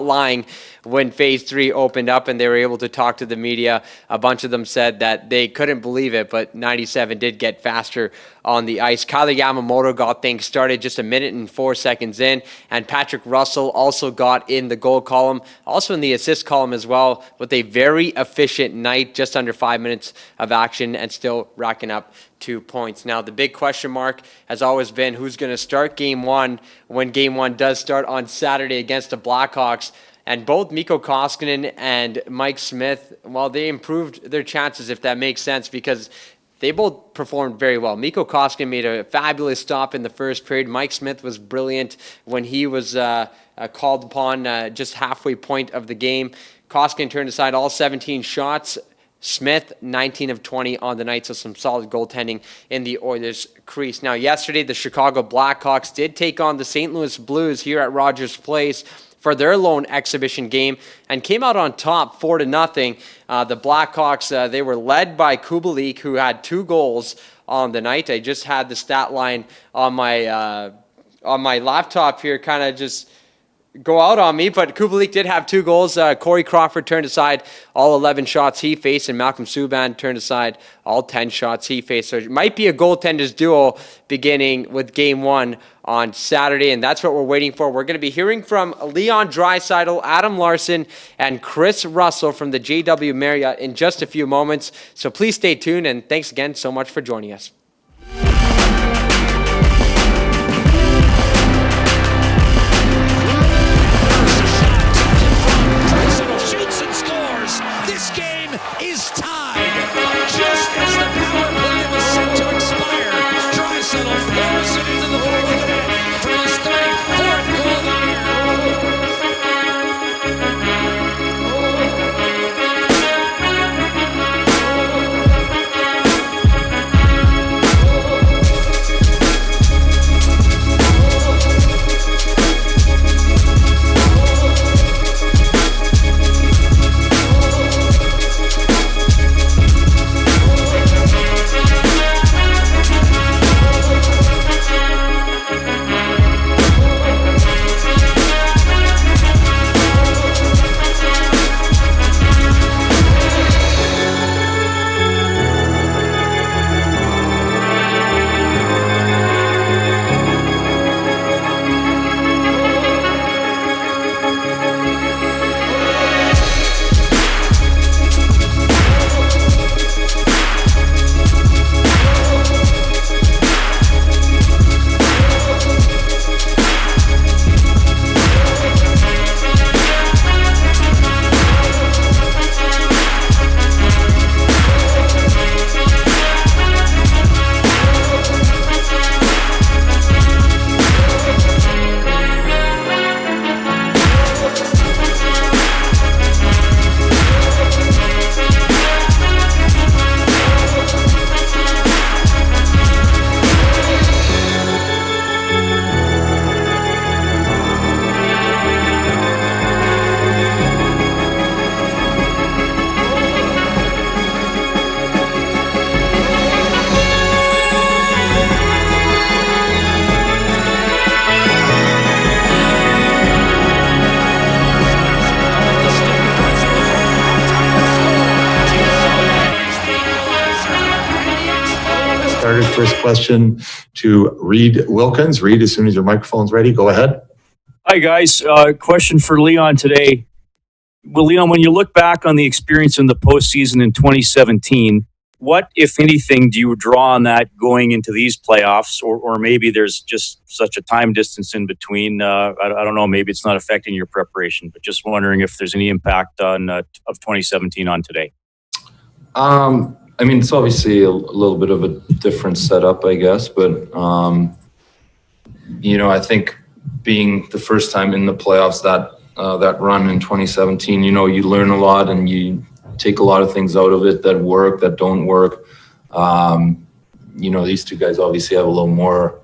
lying when phase 3 opened up and they were able to talk to the media. A bunch of them said that they couldn't believe it, but 97 did get faster on the ice. Kyler Yamamoto got things started just a minute and 4 seconds in, and Patrick Russell also got in the goal column, also in the assist column as well, with a very efficient night, just under 5 minutes of action and still racking up 2 points. Now, the big question mark has always been who's going to start Game 1 when Game 1 does start on Saturday against the Blackhawks. And both Mikko Koskinen and Mike Smith, well, they improved their chances, if that makes sense, because they both performed very well. Mikko Koskinen made a fabulous stop in the first period. Mike Smith was brilliant when he was called upon just halfway point of the game. Koskinen turned aside all 17 shots. Smith, 19 of 20 on the night, so some solid goaltending in the Oilers' crease. Now, yesterday, the Chicago Blackhawks did take on the St. Louis Blues here at Rogers Place for their lone exhibition game and came out on top 4-0. The Blackhawks, they were led by Kubalik, who had 2 goals on the night. I just had the stat line on my laptop here, kind of just go out on me, but Kubalik did have 2 goals. Corey Crawford turned aside all 11 shots he faced, and Malcolm Subban turned aside all 10 shots he faced. So it might be a goaltenders duo beginning with Game 1 on Saturday, and that's what we're waiting for. We're going to be hearing from Leon Draisaitl, Adam Larsson, and Chris Russell from the JW Marriott in just a few moments. So please stay tuned, and thanks again so much for joining us. First question to Reed Wilkins. Reed, as soon as your microphone's ready, go ahead. Hi, guys. Question for Leon today. Well, Leon, when you look back on the experience in the postseason in 2017, what, if anything, do you draw on that going into these playoffs? Or maybe there's just such a time distance in between. I don't know. Maybe it's not affecting your preparation, but just wondering if there's any impact on of 2017 on today. I mean, it's obviously a little bit of a different setup, I guess, but, I think being the first time in the playoffs, that run in 2017, you learn a lot and you take a lot of things out of it that work, that don't work. These 2 guys obviously have a little more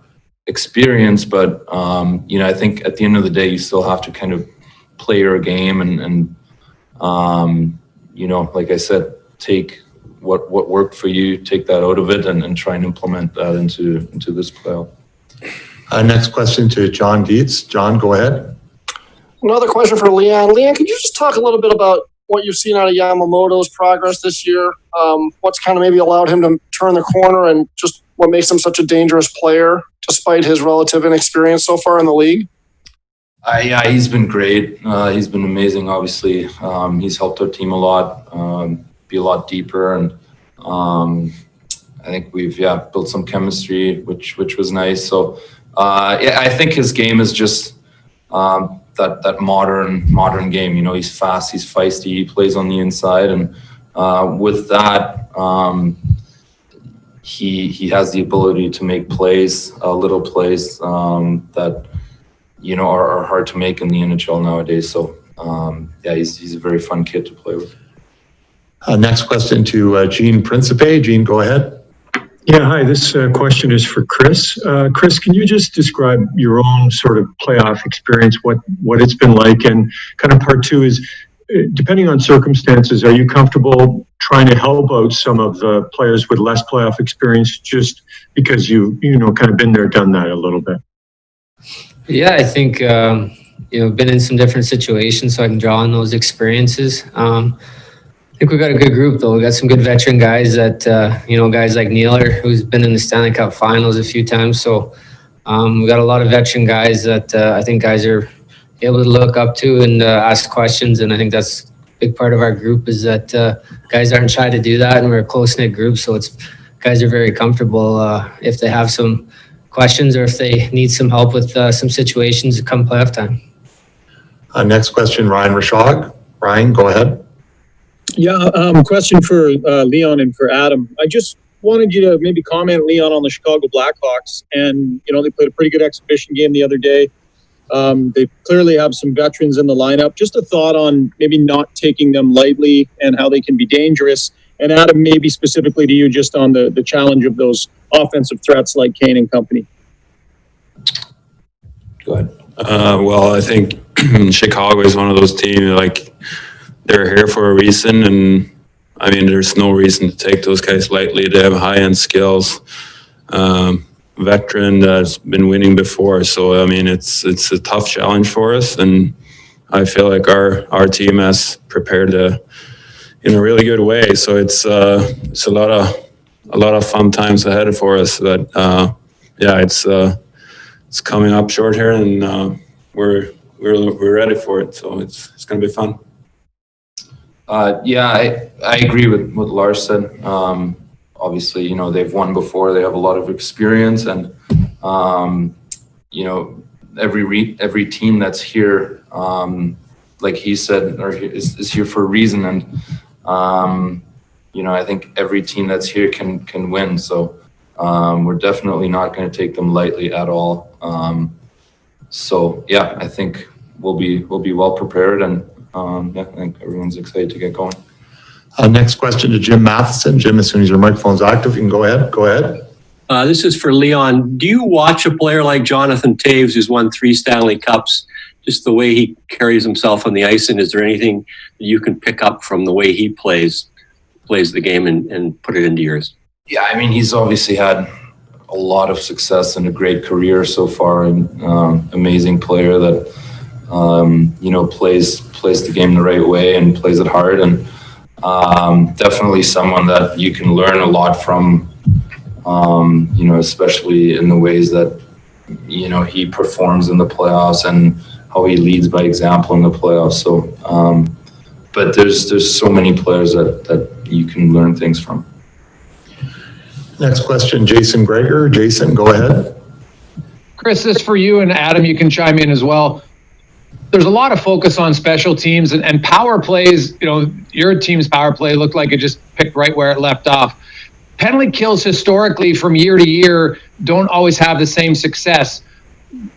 experience, but, I think at the end of the day, you still have to kind of play your game and like I said, take what worked for you, take that out of it, and try and implement that into this playoff. Next question to John Dietz. John, go ahead. Another question for Leon. Leon, could you just talk a little bit about what you've seen out of Yamamoto's progress this year? What's kind of maybe allowed him to turn the corner and just what makes him such a dangerous player despite his relative inexperience so far in the league? Yeah, he's been great. He's been amazing, obviously. He's helped our team a lot, be a lot deeper. And I think we've, built some chemistry, which was nice. So, I think his game is just that modern game. You know, he's fast, he's feisty, he plays on the inside. And with that, he has the ability to make plays, little plays that, you know, are hard to make in the NHL nowadays. So, he's a very fun kid to play with. Next question to Gene Principe. Gene, go ahead. Yeah, hi. This question is for Chris. Chris, can you just describe your own sort of playoff experience, what it's been like? And kind of part two is, depending on circumstances, are you comfortable trying to help out some of the players with less playoff experience just because you know, kind of been there, done that a little bit? Yeah, I think, been in some different situations, so I can draw on those experiences. I think we've got a good group, though. We've got some good veteran guys that, guys like Nealer, who's been in the Stanley Cup Finals a few times. So we've got a lot of veteran guys that I think guys are able to look up to and ask questions. And I think that's a big part of our group is that guys aren't shy to do that. And we're a close-knit group, so guys are very comfortable if they have some questions or if they need some help with some situations come playoff time. Next question, Ryan Rashog. Ryan, go ahead. Yeah, question for Leon and for Adam. I just wanted you to maybe comment, Leon, on the Chicago Blackhawks. And, you know, they played a pretty good exhibition game the other day. They clearly have some veterans in the lineup. Just a thought on maybe not taking them lightly and how they can be dangerous. And Adam, maybe specifically to you, just on the challenge of those offensive threats like Kane and company. Go ahead. Well, I think Chicago is one of those teams, like, they're here for a reason, and I mean, there's no reason to take those guys lightly. They have high-end skills, veteran that's been winning before. So I mean, it's a tough challenge for us, and I feel like our team has prepared in a really good way. So it's a lot of fun times ahead for us. But it's coming up short here, and we're ready for it. So it's going to be fun. I agree with what Larsson. Obviously, you know, they've won before. They have a lot of experience, and you know, every team that's here, like he said, is here for a reason. And you know, I think every team that's here can win. So we're definitely not going to take them lightly at all. I think we'll be well prepared, and I think everyone's excited to get going. Next question to Jim Matheson. Jim, as soon as your microphone's active, you can go ahead. Go ahead. This is for Leon. Do you watch a player like Jonathan Toews, who's won 3 Stanley Cups, just the way he carries himself on the ice, and is there anything that you can pick up from the way he plays the game and put it into yours? Yeah, I mean, he's obviously had a lot of success and a great career so far, and amazing player that plays the game the right way and plays it hard, and definitely someone that you can learn a lot from, especially in the ways that, you know, he performs in the playoffs and how he leads by example in the playoffs. So, but there's so many players that you can learn things from. Next question, Jason Gregor. Jason, go ahead. Chris, this is for you, and Adam, you can chime in as well. There's a lot of focus on special teams and power plays. You know, your team's power play looked like it just picked right where it left off. Penalty kills historically from year to year don't always have the same success.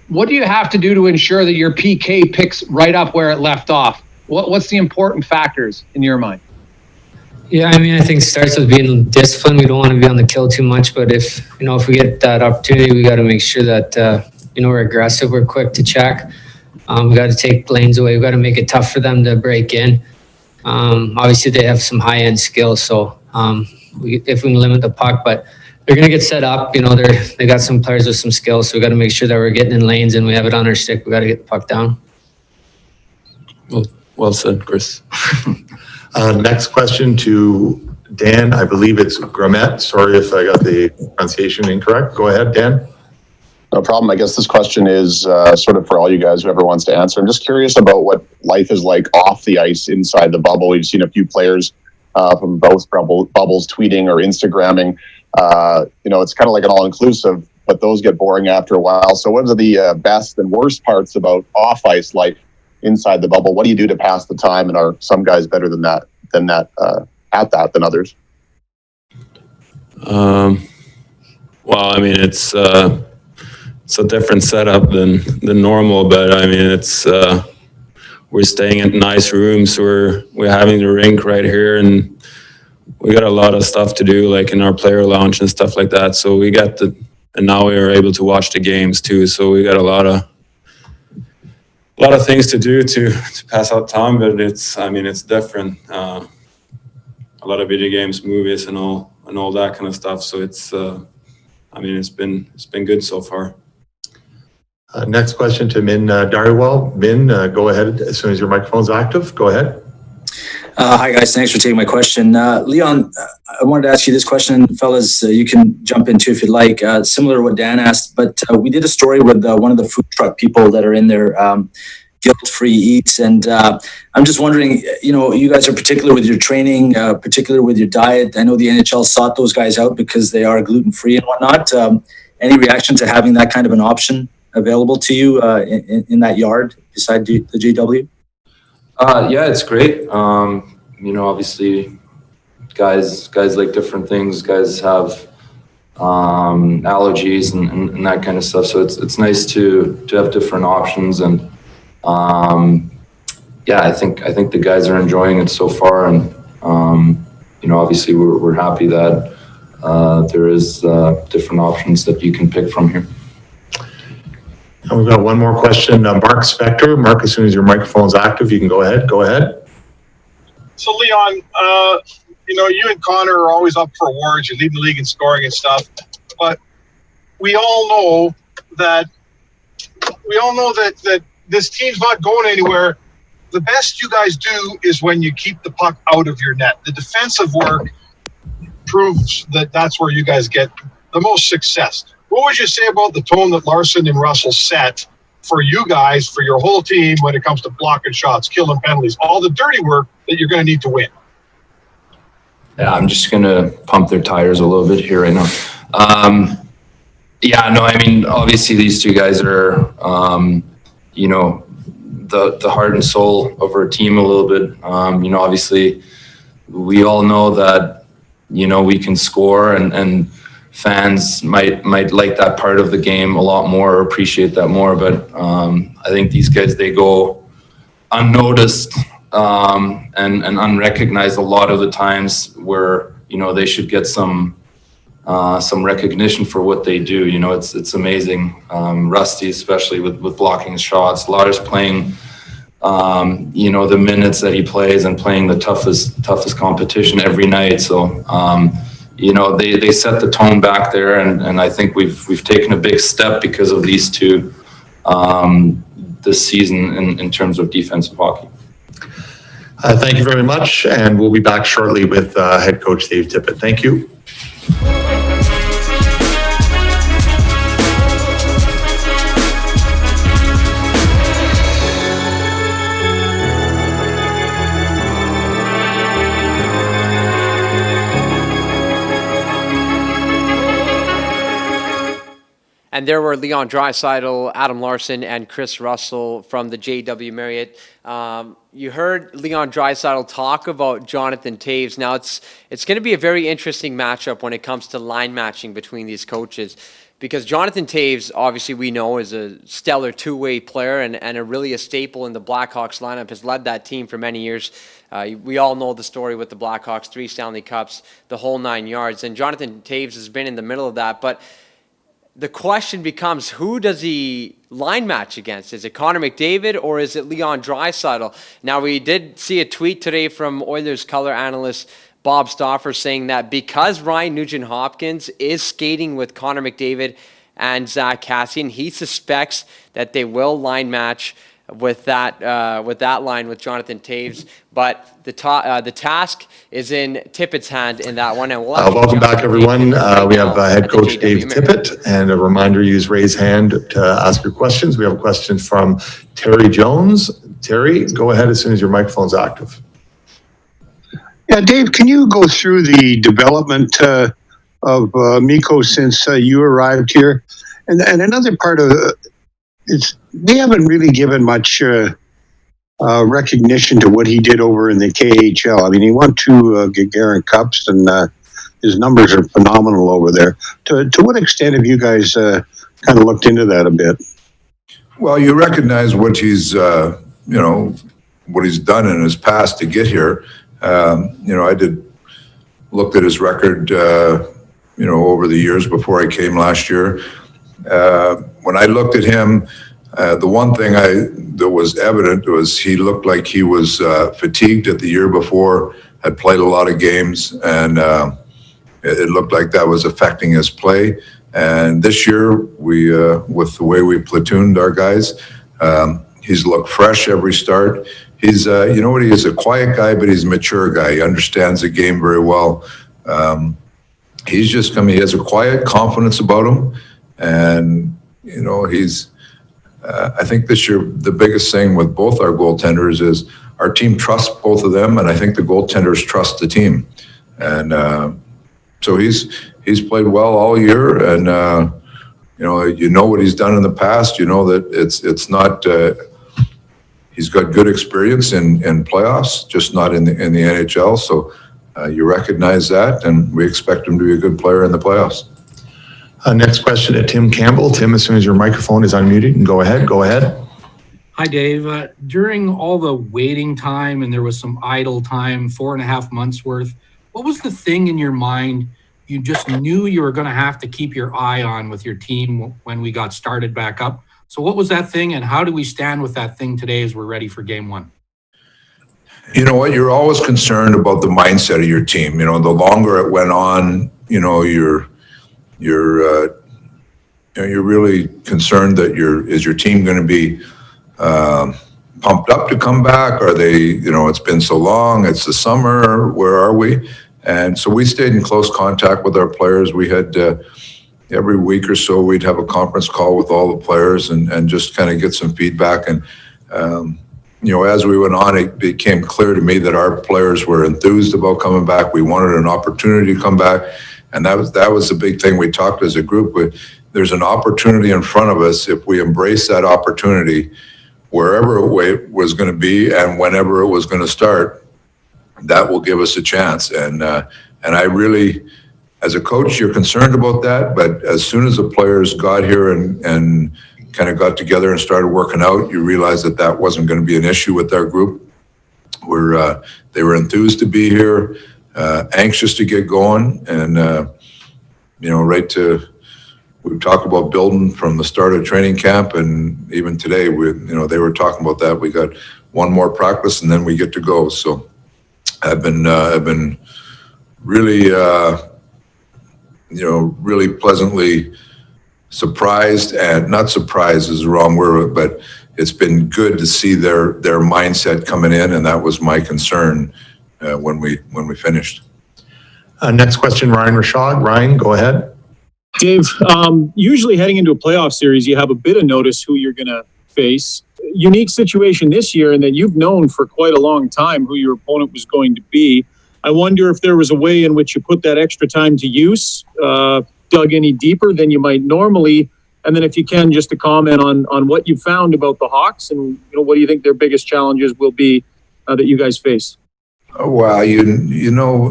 What do you have to do to ensure that your PK picks right up where it left off? What's the important factors in your mind? Yeah, I mean, I think it starts with being disciplined. We don't want to be on the kill too much, but if we get that opportunity, we got to make sure that, we're aggressive, we're quick to check. We got to take lanes away. We got to make it tough for them to break in. Obviously, they have some high-end skills, so if we can limit the puck, but they're going to get set up. You know, they got some players with some skills, so we got to make sure that we're getting in lanes and we have it on our stick. We got to get the puck down. Well said, Chris. Next question to Dan. I believe it's Gramet. Sorry if I got the pronunciation incorrect. Go ahead, Dan. No problem. I guess this question is sort of for all you guys, whoever wants to answer. I'm just curious about what life is like off the ice inside the bubble. We've seen a few players from both bubbles tweeting or Instagramming. It's kind of like an all-inclusive, but those get boring after a while. So what are the best and worst parts about off-ice life inside the bubble? What do you do to pass the time? And are some guys better than others? Well, I mean, it's a different setup than normal, but I mean, it's we're staying in nice rooms. We're having the rink right here, and we got a lot of stuff to do, like in our player lounge and stuff like that. So and now we are able to watch the games too. So we got a lot of things to do to pass out time, but it's different. A lot of video games, movies, and all that kind of stuff. So it's it's been good so far. Next question to Min Dhariwal. Min, go ahead as soon as your microphone's active. Go ahead. Hi, guys. Thanks for taking my question. Leon, I wanted to ask you this question. Fellas, you can jump into if you'd like. Similar to what Dan asked, but we did a story with one of the food truck people that are in their guilt-free eats. And I'm just wondering, you guys are particular with your training, particular with your diet. I know the NHL sought those guys out because they are gluten-free and whatnot. Any reaction to having that kind of an option available to you in that yard beside the GW? Yeah, it's great. Obviously guys like different things. Guys have allergies and that kind of stuff. So it's nice to have different options. And I think the guys are enjoying it so far. And obviously we're happy that there is different options that you can pick from here. And we've got one more question. Mark Spector. Mark, as soon as your microphone's active, you can go ahead. Go ahead. So, Leon, you and Connor are always up for awards. You lead the league in scoring and stuff. But we all know that this team's not going anywhere. The best you guys do is when you keep the puck out of your net. The defensive work proves that that's where you guys get the most success. What would you say about the tone that Larsson and Russell set for you guys, for your whole team, when it comes to blocking shots, killing penalties, all the dirty work that you're going to need to win? Yeah, I'm just going to pump their tires a little bit here right now. Obviously these two guys are, the heart and soul of our team a little bit. Obviously we all know that, we can score and fans might like that part of the game a lot more or appreciate that more. But I think these guys, they go unnoticed and unrecognized a lot of the times where, they should get some recognition for what they do. It's amazing. Rusty, especially with blocking shots. Lars playing, the minutes that he plays and playing the toughest competition every night. So, they set the tone back there, and I think we've taken a big step because of these two this season in terms of defensive hockey. Thank you very much, and we'll be back shortly with head coach Dave Tippett. Thank you. And there were Leon Draisaitl, Adam Larsson, and Chris Russell from the JW Marriott. You heard Leon Draisaitl talk about Jonathan Toews. Now, it's going to be a very interesting matchup when it comes to line matching between these coaches, because Jonathan Toews, obviously we know, is a stellar two-way player and a staple in the Blackhawks lineup, has led that team for many years. We all know the story with the Blackhawks, 3 Stanley Cups, the whole 9 yards, and Jonathan Toews has been in the middle of that. But the question becomes, who does he line match against? Is it Connor McDavid or is it Leon Draisaitl? Now, we did see a tweet today from Oilers color analyst Bob Stauffer saying that because Ryan Nugent-Hopkins is skating with Connor McDavid and Zach Kassian, he suspects that they will line match with that line with Jonathan Taves. But the task is in Tippett's hand in that one. And we'll welcome back, everyone. We have head coach Dave Tippett, and a reminder: use raise hand to ask your questions. We have a question from Terry Jones. Terry, go ahead as soon as your microphone's active. Yeah, Dave, can you go through the development of Mikko since you arrived here? And another part of it's we haven't really given much recognition to what he did over in the KHL. I mean, he won 2 Gagarin Cups, and his numbers are phenomenal over there. To what extent have you guys kind of looked into that a bit? Well, you recognize what he's, what he's done in his past to get here. I looked at his record, over the years before I came last year. When I looked at him, the one thing that was evident was he looked like he was fatigued at the year before, had played a lot of games, and it looked like that was affecting his play. And this year, we with the way we platooned our guys, he's looked fresh every start. He's, he is a quiet guy, but he's a mature guy. He understands the game very well. He's just coming. He has a quiet confidence about him, and he's. I think this year the biggest thing with both our goaltenders is our team trusts both of them, and I think the goaltenders trust the team. And so he's played well all year, and what he's done in the past. That it's not. He's got good experience in playoffs, just not in the NHL. So you recognize that, and we expect him to be a good player in the playoffs. Next question to Tim Campbell. Tim, as soon as your microphone is unmuted, you can go ahead. Go ahead. Hi, Dave. During all the waiting time, and there was some idle time, 4.5 months worth, what was the thing in your mind you just knew you were going to have to keep your eye on with your team when we got started back up? So what was that thing, and how do we stand with that thing today as we're ready for game one? You know what? You're always concerned about the mindset of your team. The longer it went on, you're really concerned that is your team going to be pumped up to come back? Are they, it's been so long, it's the summer, where are we? And so we stayed in close contact with our players. We had every week or so, we'd have a conference call with all the players and just kind of get some feedback. And, as we went on, it became clear to me that our players were enthused about coming back. We wanted an opportunity to come back. And that was the big thing we talked as a group with. There's an opportunity in front of us. If we embrace that opportunity, wherever it was going to be and whenever it was going to start, that will give us a chance. And I really, as a coach, you're concerned about that. But as soon as the players got here and kind of got together and started working out, you realize that wasn't going to be an issue with our group. They were enthused to be here. Anxious to get going, and we've talked about building from the start of training camp, and even today, they were talking about that. We got one more practice, and then we get to go. So I've been really, really pleasantly surprised, and not surprised is the wrong word, but it's been good to see their mindset coming in, and that was my concern. When we finished. Next question, Ryan Rashad. Ryan, go ahead. Dave, usually heading into a playoff series, you have a bit of notice who you're going to face. Unique situation this year in that you've known for quite a long time who your opponent was going to be. I wonder if there was a way in which you put that extra time to use, dug any deeper than you might normally, and then if you can, just to comment on what you found about the Hawks and what do you think their biggest challenges will be that you guys face? Well,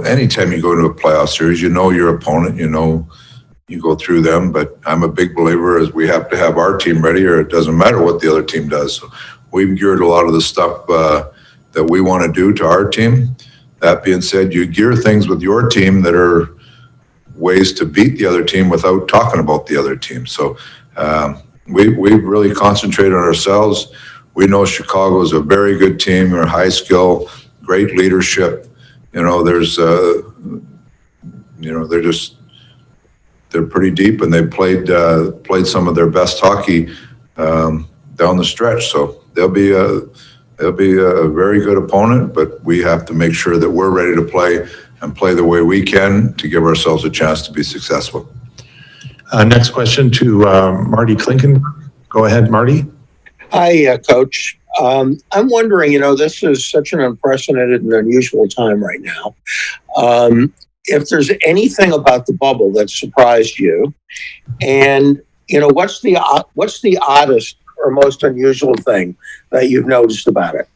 anytime you go to a playoff series, your opponent, you go through them. But I'm a big believer as we have to have our team ready, or it doesn't matter what the other team does. So we've geared a lot of the stuff that we want to do to our team. That being said, you gear things with your team that are ways to beat the other team without talking about the other team. So we really concentrate on ourselves. We know Chicago is a very good team. They're high skill, great leadership. They're pretty deep, and they played some of their best hockey down the stretch. So they'll be a very good opponent, but we have to make sure that we're ready to play and play the way we can to give ourselves a chance to be successful. Next question to Marty Klinken. Go ahead, Marty. Hi, Coach. I'm wondering, this is such an unprecedented and unusual time right now. If there's anything about the bubble that surprised you, and what's the oddest or most unusual thing that you've noticed about it?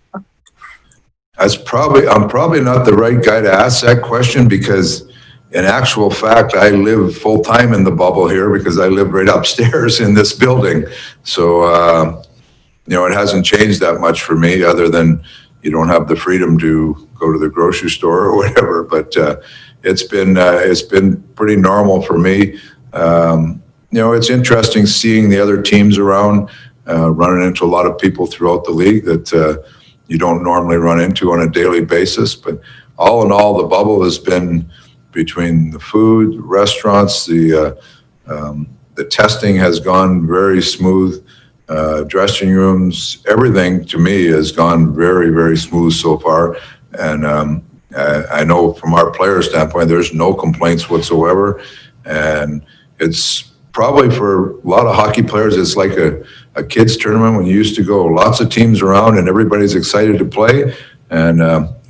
I'm probably not the right guy to ask that question, because in actual fact, I live full time in the bubble here because I live right upstairs in this building. So, it hasn't changed that much for me, other than you don't have the freedom to go to the grocery store or whatever. But it's been pretty normal for me. It's interesting seeing the other teams around, running into a lot of people throughout the league that you don't normally run into on a daily basis. But all in all, the bubble has been, between the food, restaurants, the testing has gone very smooth. Dressing rooms, everything to me has gone very, very smooth so far. And I know from our player standpoint, there's no complaints whatsoever. And it's probably for a lot of hockey players, it's like a kids tournament when you used to go, lots of teams around and everybody's excited to play. And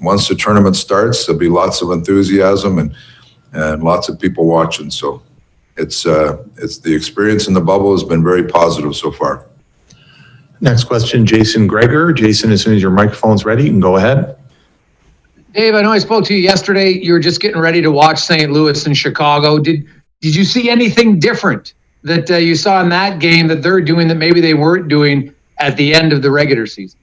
once the tournament starts, there'll be lots of enthusiasm and lots of people watching. So it's the experience in the bubble has been very positive so far. Next question, Jason Gregor. Jason, as soon as your microphone's ready, you can go ahead. Dave, I know I spoke to you yesterday. You were just getting ready to watch St. Louis and Chicago. Did you see anything different that you saw in that game that they're doing that maybe they weren't doing at the end of the regular season?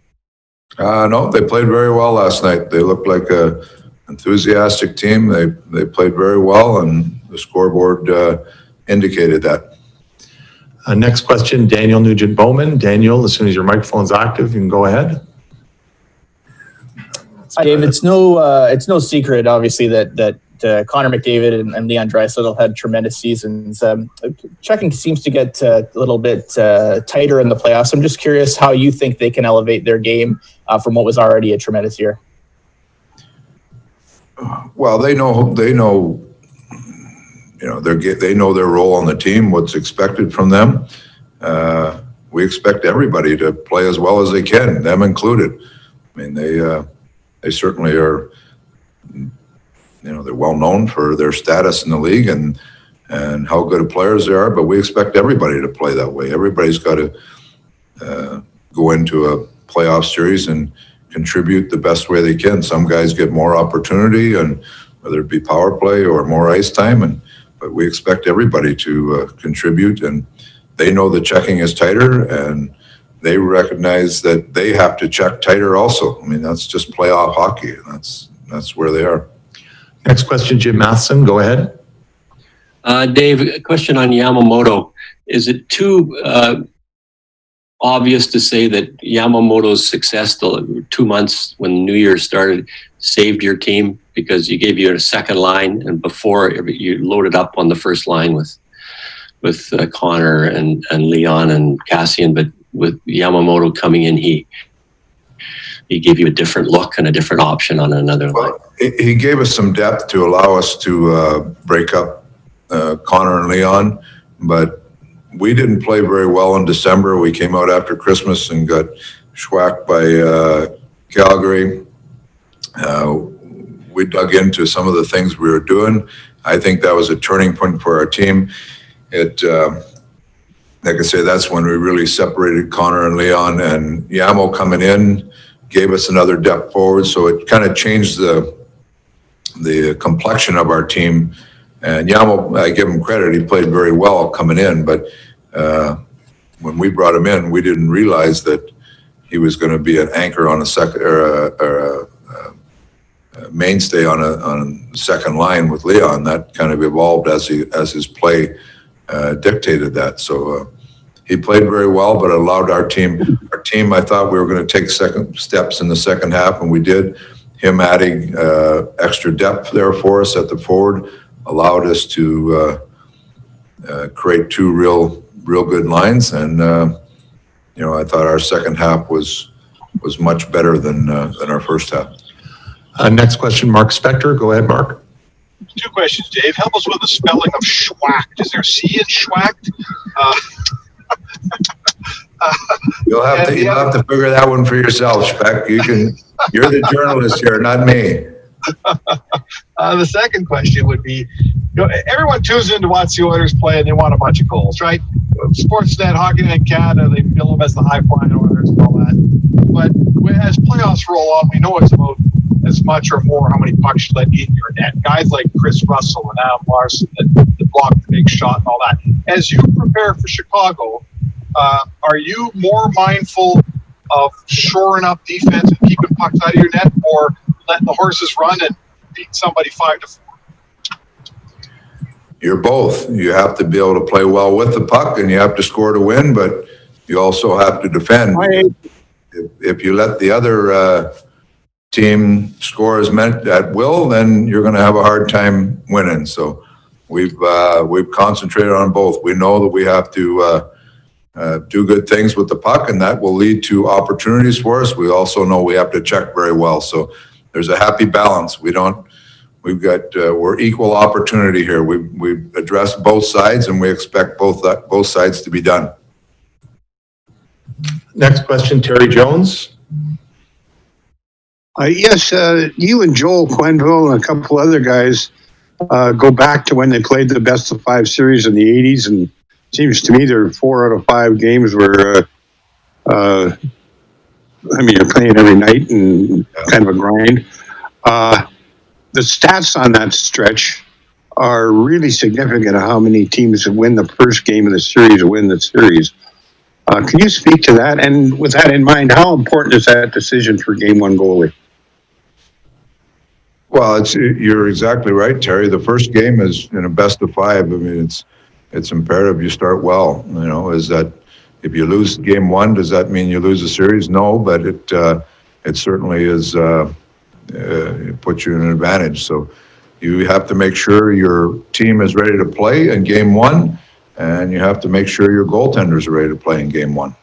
No, they played very well last night. They looked like a enthusiastic team. They played very well, and the scoreboard indicated that. Next question, Daniel Nugent-Bowman. Daniel, as soon as your microphone's active, you can go ahead. Dave, it's no secret, obviously, that Connor McDavid and Leon Draisaitl had tremendous seasons. Checking seems to get a little bit tighter in the playoffs. I'm just curious how you think they can elevate their game from what was already a tremendous year. Well, they know their role on the team, what's expected from them. We expect everybody to play as well as they can, them included. I mean, they certainly are. They're well known for their status in the league and how good of players they are. But we expect everybody to play that way. Everybody's got to go into a playoff series and contribute the best way they can. Some guys get more opportunity, and whether it be power play or more ice time, but we expect everybody to contribute, and they know the checking is tighter, and they recognize that they have to check tighter also. I mean, that's just playoff hockey. That's where they are. Next question, Jim Matheson. Go ahead. Dave, a question on Yamamoto. Is it too obvious to say that Yamamoto's success the 2 months when New Year started saved your team because you gave you a second line, and before you loaded up on the first line with Connor and Leon and Cassian, but with Yamamoto coming in, he gave you a different look and a different option on another line. He gave us some depth to allow us to break up Connor and Leon, but we didn't play very well in December. We came out after Christmas and got schwacked by Calgary. We dug into some of the things we were doing. I think that was a turning point for our team. Like I say, that's when we really separated Connor and Leon, and Yamo coming in gave us another depth forward. So it kind of changed the complexion of our team. And Yamo, I give him credit, he played very well coming in, but when we brought him in, we didn't realize that he was going to be an anchor on a second or a mainstay on a second line with Leon. That kind of evolved as his play dictated that. So he played very well, but allowed our team. I thought we were going to take second steps in the second half, and we did. Him adding extra depth there for us at the forward allowed us to create two real good lines. And I thought our second half was was much better than our first half. Next question, Mark Spector. Go ahead, Mark. 2 questions, Dave. Help us with the spelling of schwacked. Is there C in schwacked? You'll have to figure that one for yourself, Speck. You're the journalist here, not me. The second question would be, everyone tunes in to watch the Oilers play and they want a bunch of goals, right? Sportsnet, HockeyNet Canada, they bill them as the high-flying Oilers and all that. But as playoffs roll on, we know it's about as much or more how many pucks you let in your net. Guys like Chris Russell and Adam Larsson that block the big shot and all that. As you prepare for Chicago, are you more mindful of shoring up defense and keeping pucks out of your net, or letting the horses run and beat somebody 5-4? You're both. You have to be able to play well with the puck, and you have to score to win, but you also have to defend. If you let the other team score as meant at will, then you're going to have a hard time winning. So we've concentrated on both. We know that we have to do good things with the puck, and that will lead to opportunities for us. We also know we have to check very well. So there's a happy balance. We're equal opportunity here. We've addressed both sides, and we expect both sides to be done. Next question, Terry Jones. Yes, you and Joel Quenneville and a couple other guys go back to when they played the best of 5 series in the 80s, and it seems to me there are 4 out of 5 games where, you're playing every night and kind of a grind. The stats on that stretch are really significant of how many teams win the first game of the series or win the series. Can you speak to that? And with that in mind, how important is that decision for game 1 goalie? Well, you're exactly right, Terry. The first game is in a best of 5. I mean, it's imperative you start well. Is that if you lose game 1, does that mean you lose the series? No, but it certainly is. It puts you in an advantage. So you have to make sure your team is ready to play in game 1, and you have to make sure your goaltenders are ready to play in game 1.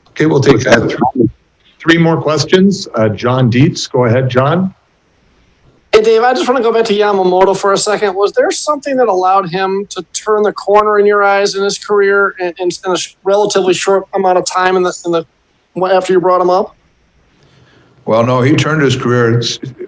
Okay, we'll take that. 3 more questions. John Dietz, go ahead, John. Hey, Dave, I just want to go back to Yamamoto for a second. Was there something that allowed him to turn the corner in your eyes in his career in a relatively short amount of time after you brought him up? Well, no, he turned his career.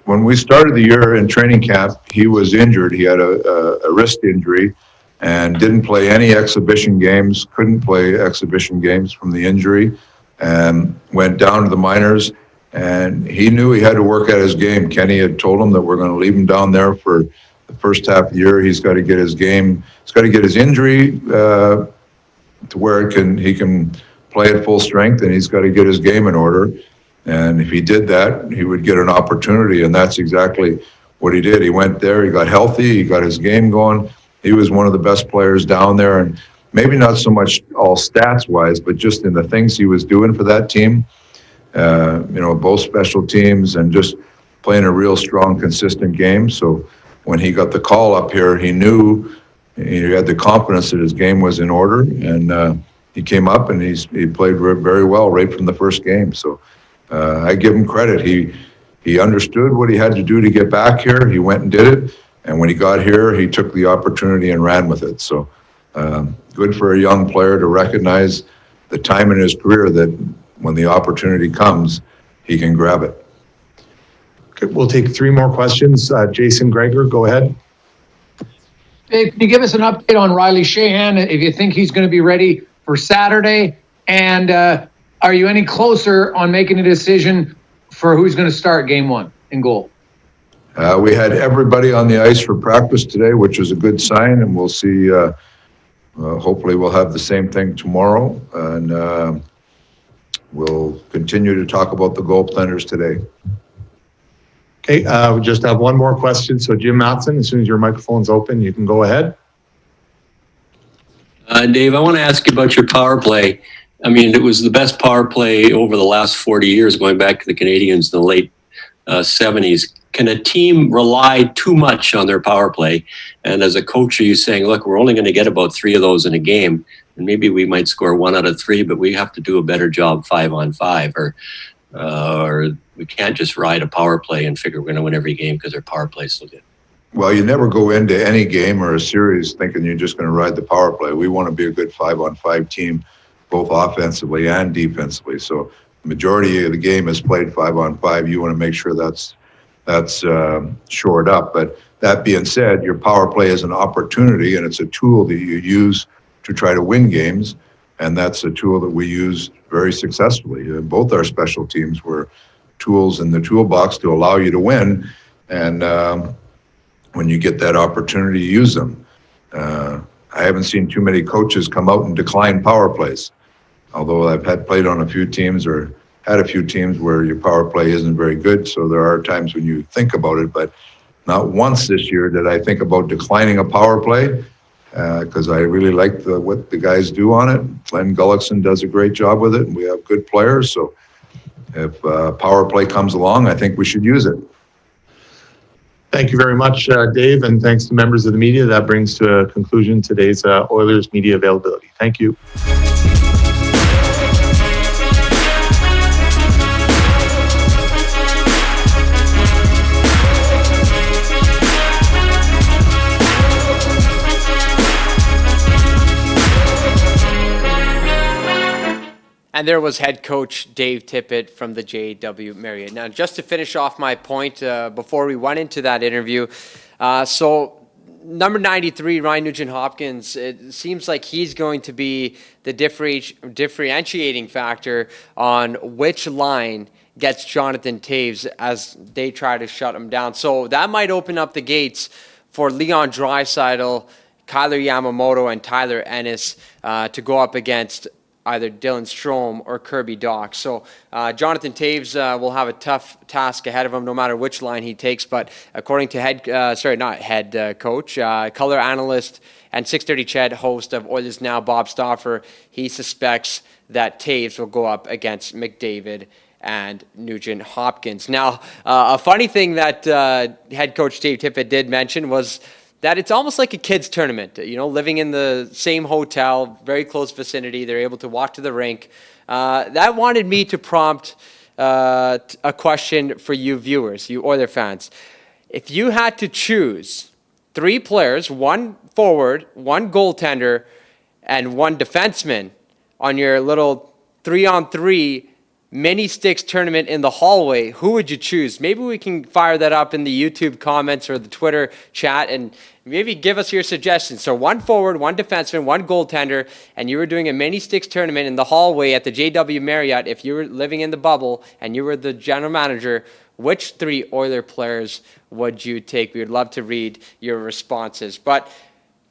When we started the year in training camp, he was injured. He had a wrist injury and didn't play any exhibition games, couldn't play exhibition games from the injury, and went down to the minors. And he knew he had to work at his game. Kenny had told him that we're going to leave him down there for the first half of the year. He's got to get his game. He's got to get his injury to where he can play at full strength, and he's got to get his game in order. And if he did that, he would get an opportunity, and that's exactly what he did. He went there, he got healthy, he got his game going. He was one of the best players down there, and maybe not so much all stats-wise, but just in the things he was doing for that team, both special teams and just playing a real strong, consistent game. So when he got the call up here, he knew he had the confidence that his game was in order, and he came up and he played very well right from the first game. So I give him credit. He understood what he had to do to get back here. He went and did it. And when he got here, he took the opportunity and ran with it. So good for a young player to recognize the time in his career that when the opportunity comes, he can grab it. Okay, we'll take 3 more questions. Jason Gregor, go ahead. Dave, can you give us an update on Riley Sheahan, if you think he's going to be ready for Saturday? And are you any closer on making a decision for who's going to start game 1 in goal? We had everybody on the ice for practice today, which is a good sign, and we'll see. Hopefully we'll have the same thing tomorrow, and we'll continue to talk about the goaltenders today. Okay, we just have 1 more question. So Jim Matson, as soon as your microphone's open, you can go ahead. Dave, I want to ask you about your power play. I mean, it was the best power play over the last 40 years, going back to the Canadians in the late 70s. Can a team rely too much on their power play? And as a coach, are you saying, look, we're only going to get about 3 of those in a game? and maybe we might score 1 out of 3, but we have to do a better job 5-on-5, or we can't just ride a power play and figure we're going to win every game because our power play is so good. Well, you never go into any game or a series thinking you're just going to ride the power play. We want to be a good 5-on-5 team, both offensively and defensively. So the majority of the game is played 5-on-5. You want to make sure that's shored up. But that being said, your power play is an opportunity, and it's a tool that you use to try to win games. And that's a tool that we used very successfully. Both our special teams were tools in the toolbox to allow you to win. And when you get that opportunity, you use them. I haven't seen too many coaches come out and decline power plays. Although I've played on a few teams or had a few teams where your power play isn't very good. So there are times when you think about it, but not once this year did I think about declining a power play, because I really like what the guys do on it. Glenn Gullickson does a great job with it, and we have good players. So if power play comes along, I think we should use it. Thank you very much, Dave, and thanks to members of the media. That brings to a conclusion today's Oilers media availability. Thank you. And there was head coach Dave Tippett from the JW Marriott. Now, just to finish off my point before we went into that interview, so number 93, Ryan Nugent-Hopkins, it seems like he's going to be the differentiating factor on which line gets Jonathan Toews as they try to shut him down. So that might open up the gates for Leon Draisaitl, Kyler Yamamoto, and Tyler Ennis to go up against either Dylan Strome or Kirby Dach. So Jonathan Toews will have a tough task ahead of him no matter which line he takes. But according to coach, color analyst and 630 Ched host of Oilers Now, Bob Stauffer, he suspects that Toews will go up against McDavid and Nugent-Hopkins. Now, a funny thing that head coach Dave Tippett did mention was that it's almost like a kids tournament, living in the same hotel, very close vicinity. They're able to walk to the rink. That wanted me to prompt a question for you viewers, you Oiler fans. If you had to choose 3 players, 1 forward, 1 goaltender, and 1 defenseman on your little 3-on-3 mini sticks tournament in the hallway, who would you choose? Maybe we can fire that up in the YouTube comments or the Twitter chat and maybe give us your suggestions. So 1 forward, 1 defenseman, 1 goaltender, and you were doing a mini sticks tournament in the hallway at the JW Marriott. If you were living in the bubble and you were the general manager, which 3 Oiler players would you take? We would love to read your responses. But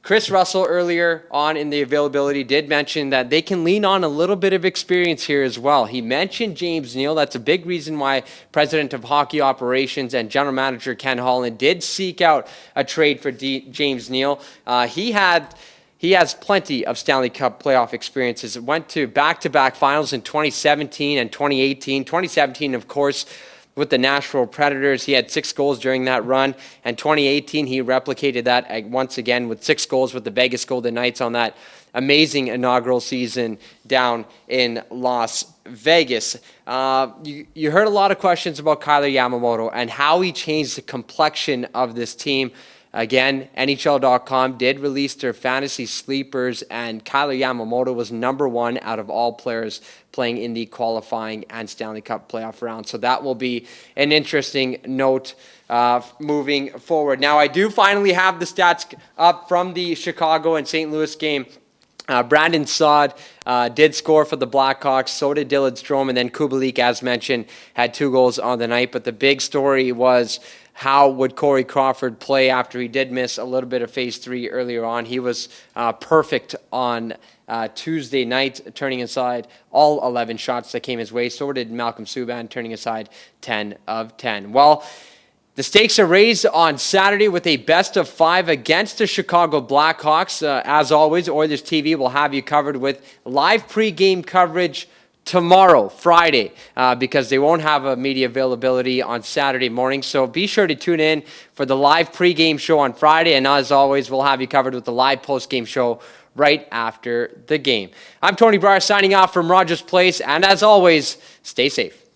Chris Russell earlier on in the availability did mention that they can lean on a little bit of experience here as well. He mentioned James Neal. That's a big reason why President of Hockey Operations and General Manager Ken Holland did seek out a trade for James Neal. He has plenty of Stanley Cup playoff experiences. It went to back-to-back finals in 2017 and 2018. 2017, of course, with the Nashville Predators. He had 6 goals during that run. And 2018, he replicated that once again with 6 goals with the Vegas Golden Knights on that amazing inaugural season down in Las Vegas. You heard a lot of questions about Kyler Yamamoto and how he changed the complexion of this team. Again, NHL.com did release their fantasy sleepers, and Kyler Yamamoto was number 1 out of all players playing in the qualifying and Stanley Cup playoff round. So that will be an interesting note moving forward. Now, I do finally have the stats up from the Chicago and St. Louis game. Brandon Saad did score for the Blackhawks. So did Dylan Strome. And then Kubalik, as mentioned, had 2 goals on the night. But the big story was how would Corey Crawford play after he did miss a little bit of Phase 3 earlier on. He was perfect on Tuesday night, turning aside all 11 shots that came his way. So did Malcolm Subban, turning aside 10 of 10. Well, the stakes are raised on Saturday with a best-of-5 against the Chicago Blackhawks. As always, Oilers TV will have you covered with live pregame coverage tomorrow, Friday, because they won't have a media availability on Saturday morning. So be sure to tune in for the live pregame show on Friday. And as always, we'll have you covered with the live postgame show right after the game. I'm Tony Barr signing off from Rogers Place, and as always, stay safe.